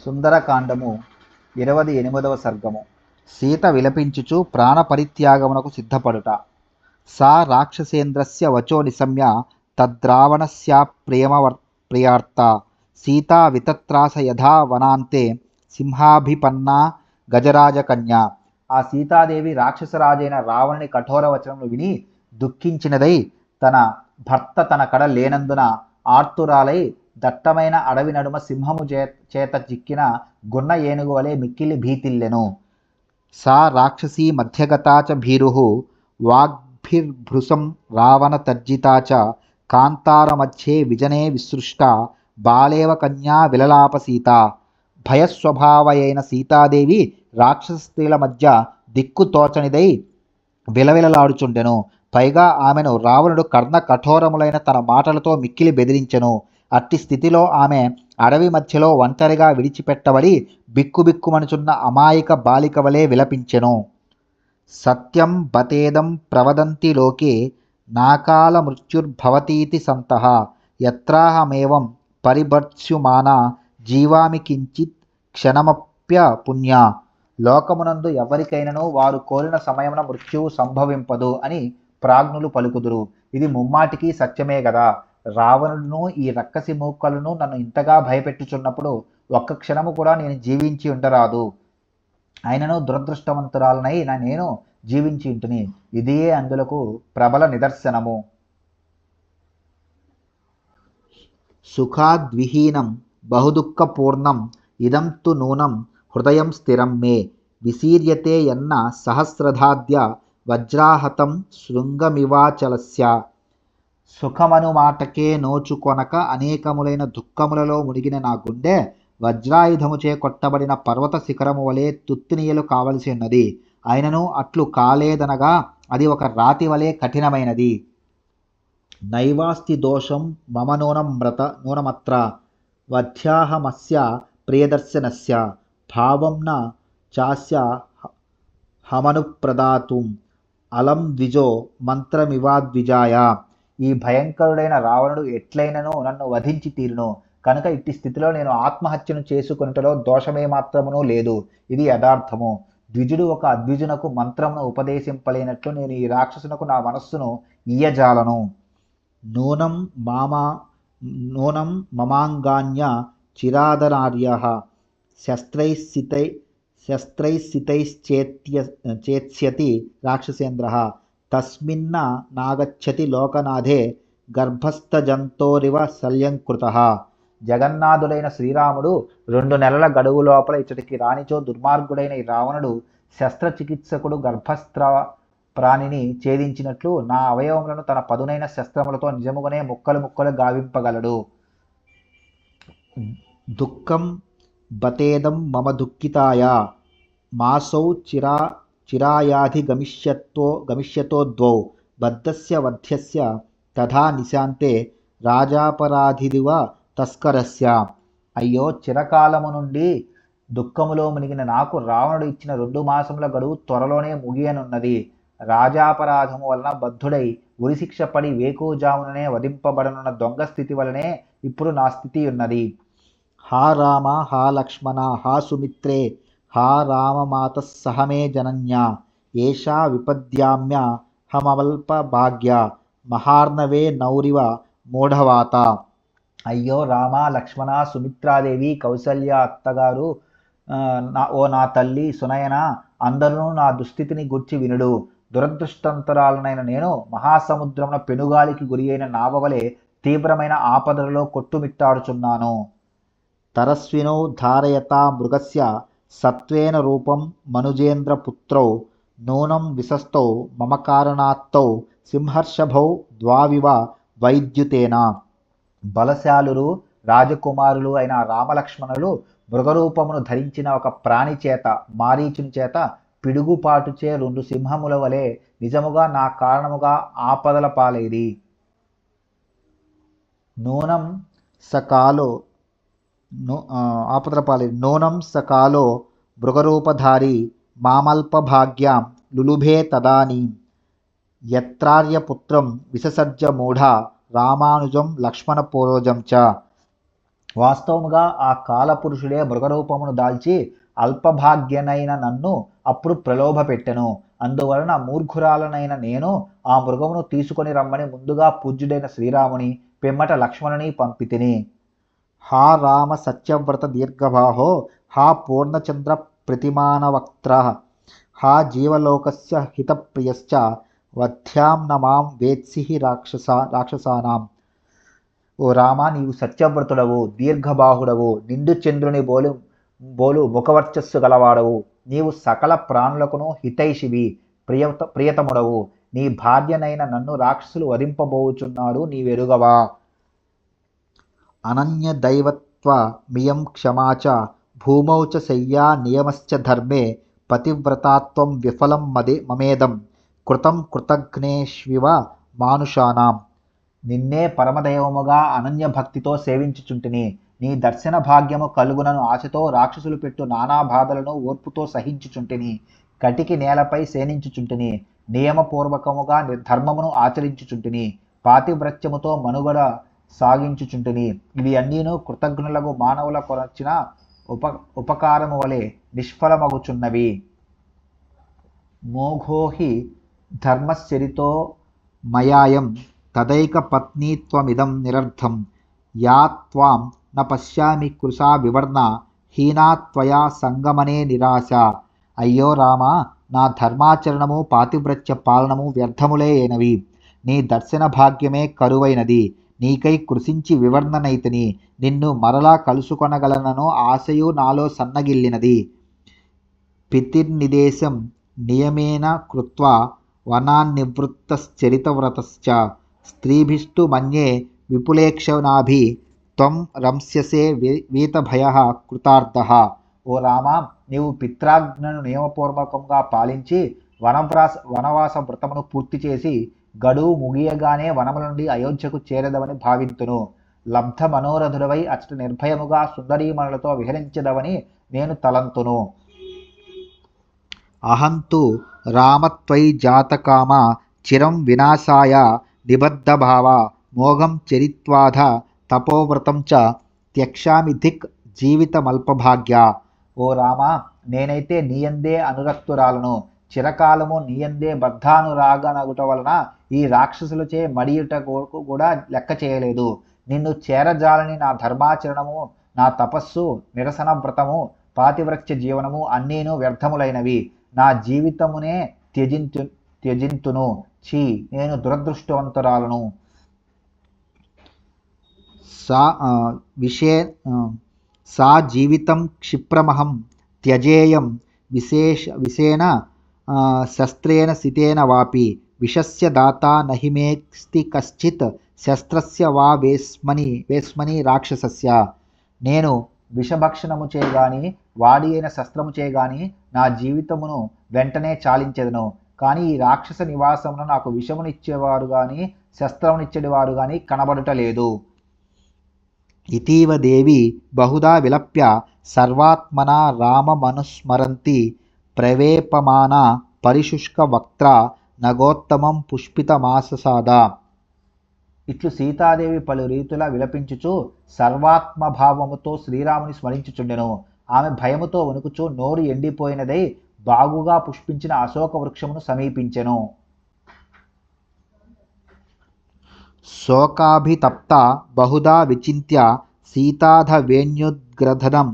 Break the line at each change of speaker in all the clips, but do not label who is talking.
సుందరకాండము 28వ సర్గము. సీత విలపించుచు ప్రాణపరిత్యాగమునకు సిద్ధపడుట. సా రాక్షసేంద్రస్య వచో నిశమ్య తద్రావణస్యాప్రేమప్రియార్త సీతా వితత్రాస యథా వనాంతే సింహాభిపన్నా గజరాజకన్యా. ఆ సీతాదేవి రాక్షసరాజైన రావణుని కఠోర వచనములు విని దుఃఖించినదై తన భర్త తన కడ లేనందున ఆర్తురాలై దట్టమైన అడవి నడుమ సింహము చేత చిక్కిన గున్న ఏనుగు వలె మిక్కిలి భీతిల్లెను. సా రాక్షసీ మధ్యగతా చ భీరుః వాగ్భిర్భృశం రావణతర్జితా చ కాంతారమధ్యే విజనే విసృష్టా బాలేవ కన్యా విలలాప సీత. భయస్వభావయైన సీతాదేవి రాక్షస స్త్రీల మధ్య దిక్కు తోచనిదై విలవిలలాడుచుండెను. పైగా ఆమెను రావణుడు కర్ణ కఠోరములైన తన మాటలతో మిక్కిలి బెదిరించెను. అట్టి స్థితిలో ఆమె అడవి మధ్యలో ఒంటరిగా విడిచిపెట్టబడి బిక్కుబిక్కుమనుచున్న అమాయక బాలిక వలె విలపించెను. సత్యం బతేదం ప్రవదంతి లోకే నాకాల మృత్యుర్భవతీతి సంతః యత్రాహమేవం పరిభర్త్స్యుమానా జీవామి కించిత్ క్షణమప్య పుణ్య. లోకమునందు ఎవరికైనను వారు కోరిన సమయమున మృత్యువు సంభవింపదు అని ప్రాజ్ఞులు పలుకుదురు. ఇది ముమ్మాటికి సత్యమే గదా. రావణుడును ఈ రక్కసి మూకలను నన్ను ఇంతగా భయపెట్టుచున్నప్పుడు ఒక్క క్షణము కూడా నేను జీవించి ఉండరాదు. అయినను దురదృష్టవంతురాలనై నేను జీవించి ఉంటుని. ఇదియే అందులకు ప్రబల నిదర్శనము. సుఖాద్విహీనం బహుదుఃఖపూర్ణం ఇదం తు నూనం హృదయం స్థిరం మే విశీర్యతే యన్న సహస్రధాద్య వజ్రాహతం శృంగమివాచలస్య. సుఖమను మాటకే నోచుకొనక అనేకములైన దుఃఖములలో మునిగిన నా గుండె వజ్రాయుధముచే కొట్టబడిన పర్వత శిఖరము వలె తుత్తినియలు కావలసి ఉన్నది. అయినను అట్లు కాలేదనగా అది ఒక రాతి వలె కఠినమైనది. నైవాస్తి దోషం మమ నూనమత్ర వధ్యాహమస్య ప్రియదర్శనస్య భావం న చాస్య హమనుప్రదాతుం అలం ద్విజో మంత్రమివాద్విజాయ. ఈ భయంకరుడైన రావణుడు ఎట్లయినను నన్ను వధించి తీరును. కనుక ఇట్టి స్థితిలో నేను ఆత్మహత్యను చేసుకొనుటలో దోషమే మాత్రమునూ లేదు. ఇది యథార్థము. ద్విజుడు ఒక అద్విజునకు మంత్రమును ఉపదేశింపలేనట్లు నేను ఈ రాక్షసునకు నా మనస్సును ఇయ్యజాలను. నూనం మమాంగాన్య చిరాదనార్యః శస్త్రైశ్చితైశ్చేత్స్యతి రాక్షసేంద్రః తస్మిన్న నాగచ్చతి లోకనాథే గర్భస్థజంతోరివ శల్యంకృతః. జగన్నాథుడైన శ్రీరాముడు 2 నెలల గడువు లోపల ఇచ్చటికి రానిచో దుర్మార్గుడైన ఈ రావణుడు శస్త్రచికిత్సకుడు గర్భస్థ ప్రాణిని ఛేదించినట్లు నా అవయవములను తన పదునైన శస్త్రములతో నిజముగానే ముక్కలు ముక్కలు గావింపగలడు. దుఃఖం బతేదం మమ దుఃఖితాయ మాసౌ చిరాయాధి గమిష్యతో ద్వౌ బద్ధస్య వధ్యస్య తథా నిశాంతే రాజాపరాధిదివ తస్కరస్య. అయ్యో, చిరకాలము నుండి దుఃఖములో మునిగిన నాకు రావణుడు ఇచ్చిన 2 మాసముల గడువు త్వరలోనే ముగియనున్నది. రాజాపరాధము వలన బద్ధుడై ఉరిశిక్ష పడి వేకువజాముననే వధింపబడనున్న దొంగ స్థితి వలనే ఇప్పుడు నా స్థితి ఉన్నది. హా రామ, హా లక్ష్మణ, హా సుమిత్రే, హా రామమాత సహమే జనన్యా ఏషా విపద్యామ్య హమల్ప భాగ్య మహార్ణవే నౌరివ మూఢవాత. అయ్యో రామ, లక్ష్మణ, సుమిత్రాదేవి, కౌసల్య అత్తగారు, ఓ నా తల్లి సునయన, అందరూ నా దుస్థితిని గుర్చి వినుడు. దురదృష్టంతరాలనైన నేను మహాసముద్రమున పెనుగాలికి గురి అయిన నావవలే తీవ్రమైన ఆపదలలో కొట్టుమిట్టాడుచున్నాను. తరస్వినౌ ధారయతా మృగస్య సత్వేన రూపం మనుజేంద్రపుత్రౌ నూనం విశస్తౌ మమ కారణాత్తౌ సింహర్షభౌ ద్వావివ వైద్యుతేన. బలశాలురు రాజకుమారులు అయిన రామలక్ష్మణులు మృగరూపమును ధరించిన ఒక ప్రాణి చేత, మారీచుని చేత పిడుగుపాటుచే 2 సింహముల వలె నిజముగా నా కారణముగా ఆపదల పాలైరి. నూనం సకాలో మృగరూపధారి మామల్పభాగ్యాం లులుభే తదానీం యత్రార్యపుత్రం విససర్జ మూఢ రామానుజం లక్ష్మణ పూర్వజం చ. వాస్తవముగా ఆ కాలపురుషుడే మృగరూపమును దాల్చి అల్పభాగ్యనైన నన్ను అప్పుడు ప్రలోభ పెట్టెను. అందువలన మూర్ఖురాలనైన నేను ఆ మృగమును తీసుకొని రమ్మని ముందుగా పూజ్యుడైన శ్రీరాముని పిమ్మట లక్ష్మణుని పంపితిని. హా రామ సత్యవ్రత దీర్ఘబాహో, హా పూర్ణచంద్ర ప్రతిమానవక్త్ర, హా జీవలోకస్య హితప్రియశ్చ, వధ్యాం నమాం వేత్సి రాక్షసానాం. ఓ రామ, నీవు సత్యవ్రతుడవు, దీర్ఘబాహుడవు, నిండు చంద్రుని బోలు ముఖవర్చస్సు గలవాడవు. నీవు సకల ప్రాణులకును హితైషివి, ప్రియతముడవు. నీ భార్యనైన నన్ను రాక్షసులు వధింపబోచున్నాడు, నీవెరుగవా? అనన్య దైవత్వ మియం క్షమా చ, భూమౌ చ శయ్యా నియమశ్చ ధర్మే, పతివ్రతాత్వం విఫలం మమేదం, కృతం కృతఘ్నేష్వివ మానుషానాం. నిన్నే పరమదైవముగా అనన్య భక్తితో సేవించుచుంటిని. నీ దర్శన భాగ్యము కలుగునను ఆశతో రాక్షసులు పెట్టు నానా బాధలను ఓర్పుతో సహించుచుంటిని. కటికి నేలపై సేనించుచుంటిని. నియమపూర్వకముగా ధర్మమును ఆచరించుచుంటిని. పాతివ్రత్యముతో మనుగడ సాగించుచుంటిని. ఇవి అన్నీను కృతజ్ఞులకు మానవుల కొరచిన ఉపకారము వలె నిష్ఫలమగుచున్నవి. మోఘోహి ధర్మశ్చరితో మయాయం తదైక పత్నీత్వమిదం నిరర్థం, యా త్వాం న పశ్యామి కృశా వివర్ణ, హీనా త్వయా సంగమనే నిరాశ. అయ్యో రామ, నా ధర్మాచరణము పాతివ్రత్య పాలనము వ్యర్థములే అయినవి. నీ దర్శన భాగ్యమే కరువైనది. నీకై కృషించి వివర్ణనైతిని. నిన్ను మరలా కలుసుకొనగలనను ఆశయు నాలో సన్నగిల్లినది. పితిర్నిదేశం నియమేన కృత్వా వనాన్నివృత్తశ్చరితవ్రతశ్చ, స్త్రీభిస్తు మన్యే విపులేక్షణాభి, త్వం రంస్యసే వీతభయః కృతార్థః. ఓ రామ, నీవు పిత్రాజ్ఞను నియమపూర్వకంగా పాలించి వనవాస వ్రతమును పూర్తి చేసి గడువు ముగియగానే వనముల నుండి అయోధ్యకు చేరదవని భావింతును. లబ్ధ మనోరథుడవై అచ్చట నిర్భయముగా సుందరీమణులతో విహరించదవని నేను తలంతును. అహంతు రామత్వయి జాతకామ, చిరం వినాశాయ నిబద్ధభావ, మోఘం చరిత్వాధ తపోవ్రతం చ, త్యక్షామి ధిక్ జీవితమల్పభాగ్య. ఓ రామ, నేనైతే నీయందే అనురక్తురాలను. చిరకాలము నీయందే బద్ధానురాగనగుట వలన ఈ రాక్షసులచే మడియుట కూడా లెక్క చేయలేదు. నిన్ను చేరజాలని నా ధర్మాచరణము, నా తపస్సు, నిరసన వ్రతము, పాతివ్రత్య జీవనము అన్నీను వ్యర్థములైనవి. నా జీవితమునే త్యజింతును. ఛీ, నేను దురదృష్టవంతురాలను. సా జీవితం క్షిప్రమహం త్యజేయం విశేన శస్త్రేణ సితేన వాపి, విషస్య దాత నహి మేస్తి కశ్చిత్, శస్త్రస్య వా వేస్మని రాక్షసస్య. నేను విషభక్షణము చేయగాని వాడి అయిన శస్త్రము చేయగాని నా జీవితమును వెంటనే చాలించెదను. కానీ ఈ రాక్షస నివాసమును నాకు విషమునిచ్చేవారు గాని శస్త్రమునిచ్చేవారు గాని కనబడుటలేదు. ఇతీవ దేవి బహుదా విలప్య సర్వాత్మనా రామమనుస్మరంతి, ప్రవేపమాన పరిశుష్క వక్త్ర నగోత్తమం పుష్పితమాససాద. ఇట్లు సీతాదేవి పలు రీతులా విలపించుచు సర్వాత్మభావముతో శ్రీరాముని స్మరించుచుండెను. ఆమె భయముతో వణుకుచు నోరు ఎండిపోయినదై బాగుగా పుష్పించిన అశోక వృక్షమును సమీపించెను. శోకాభితప్త బహుదా విచింత్య సీతాధ వేణ్యుద్గ్రధనం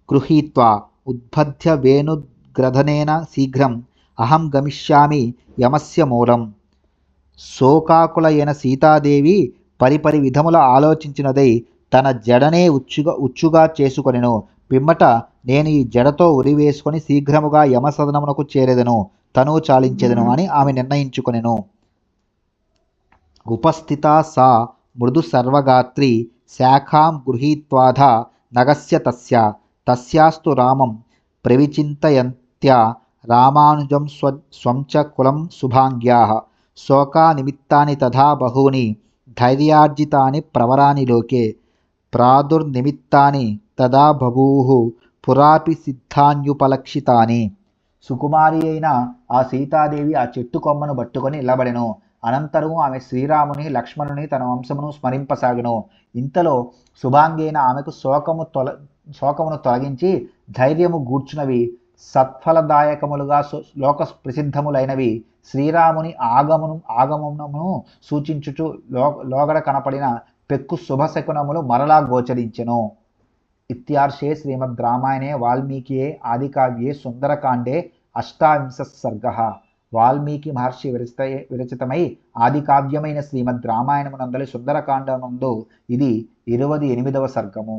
గృహీత్వా, ఉద్బధ్య వేణుగ్రధనేన శీఘ్రం అహం గమిష్యామి యమస్య మూలం. శోకాకులైన సీతాదేవి పరిపరి విధముల ఆలోచించినదై తన జడనే ఉచ్చుగా చేసుకొనెను. పిమ్మట నేను ఈ జడతో ఉరివేసుకొని శీఘ్రముగా యమసదనమునకు చేరెదను, తనువు చాలించెదను అని ఆమె నిర్ణయించుకొనెను. ఉపస్థితా సా మృదు సర్వగాత్రి, శాఖాం గృహీత్వాధ నగస్య తస్యాస్తు రామం ప్రవిచింతయంత్యా, రామానుజం స్వం చ కులం శుభాంగ్యాః. శోకానిమిత్తాని తథా బహూని ధైర్యార్జితాని ప్రవరాని లోకే, ప్రాదుర్నిమిత్తాని తదా బభూవు పురాపి సిద్ధాన్యుపలక్షితాని. సుకుమారి అయిన ఆ సీతాదేవి ఆ చెట్టు కొమ్మను పట్టుకొని నిలబడెను. అనంతరము ఆమె శ్రీరాముని లక్ష్మణుని తన వంశమును స్మరింపసాగెను. ఇంతలో శుభాంగైన ఆమెకు శోకమును తొలగించి ధైర్యము గూర్చునవి సత్ఫలదాయకములుగా లోక ప్రసిద్ధములైనవి శ్రీరాముని ఆగమనమును సూచించుచు లోగడ కనపడిన పెక్కు శుభశకునములు మరలా గోచరించెను. ఇత్యార్షే శ్రీమద్ రామాయణే వాల్మీకియే ఆదికావ్యే సుందరకాండే అష్టావింశः సర్గः. వాల్మీకి మహర్షి విరచితమై ఆదికావ్యమైన శ్రీమద్ రామాయణమునందలి సుందరకాండమునందు ఇది 28వ సర్గము.